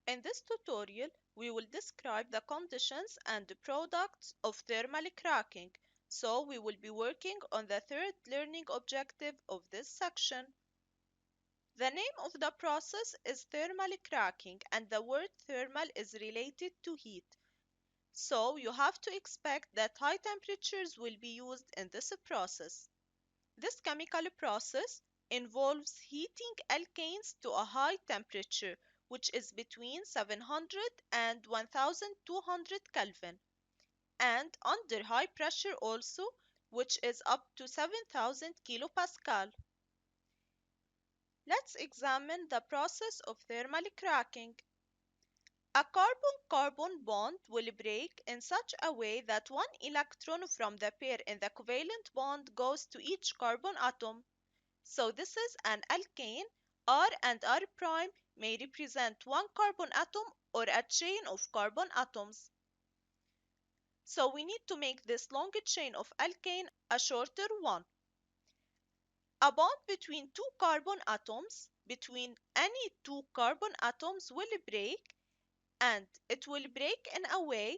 In this tutorial, we will describe the conditions and the products of thermal cracking. So we will be working on the third learning objective of this section. The name of the process is thermal cracking, and the word thermal is related to heat. So you have to expect that high temperatures will be used in this process. This chemical process involves heating alkanes to a high temperature, which is between 700 and 1200 Kelvin, and under high pressure also, which is up to 7000 kilopascal. Let's examine the process of thermal cracking. A carbon-carbon bond will break in such a way that one electron from the pair in the covalent bond goes to each carbon atom. So this is an alkane. R and R prime may represent one carbon atom or a chain of carbon atoms. So we need to make this long chain of alkane a shorter one. A bond between two carbon atoms, between any two carbon atoms, will break, and it will break in a way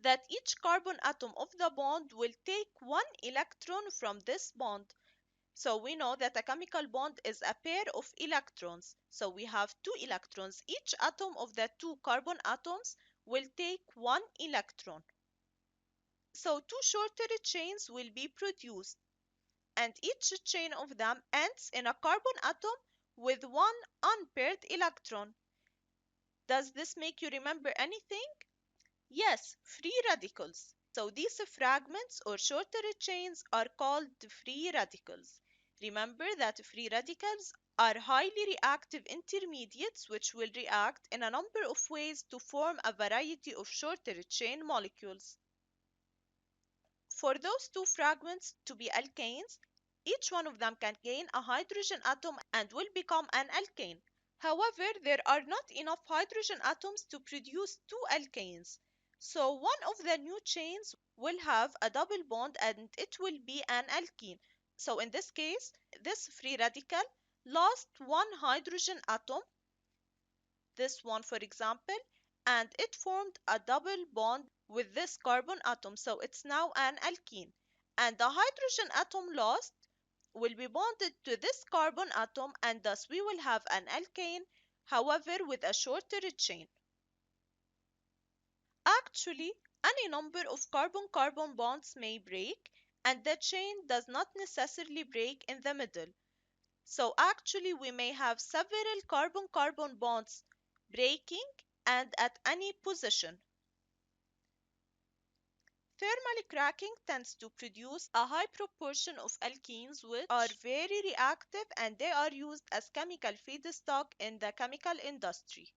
that each carbon atom of the bond will take one electron from this bond. So we know that a chemical bond is a pair of electrons. So we have two electrons. Each atom of the two carbon atoms will take one electron. So two shorter chains will be produced, and each chain of them ends in a carbon atom with one unpaired electron. Does this make you remember anything? Yes, free radicals. So these fragments or shorter chains are called free radicals. Remember that free radicals are highly reactive intermediates which will react in a number of ways to form a variety of shorter chain molecules. For those two fragments to be alkanes, each one of them can gain a hydrogen atom and will become an alkane. However, there are not enough hydrogen atoms to produce two alkanes. So one of the new chains will have a double bond and it will be an alkene. So in this case, this free radical lost one hydrogen atom, this one for example, and it formed a double bond with this carbon atom. So it's now an alkene. And the hydrogen atom lost will be bonded to this carbon atom, and thus we will have an alkane, however with a shorter chain. Actually, any number of carbon-carbon bonds may break, and the chain does not necessarily break in the middle. So actually we may have several carbon-carbon bonds breaking and at any position. Thermal cracking tends to produce a high proportion of alkenes which are very reactive, and they are used as chemical feedstock in the chemical industry.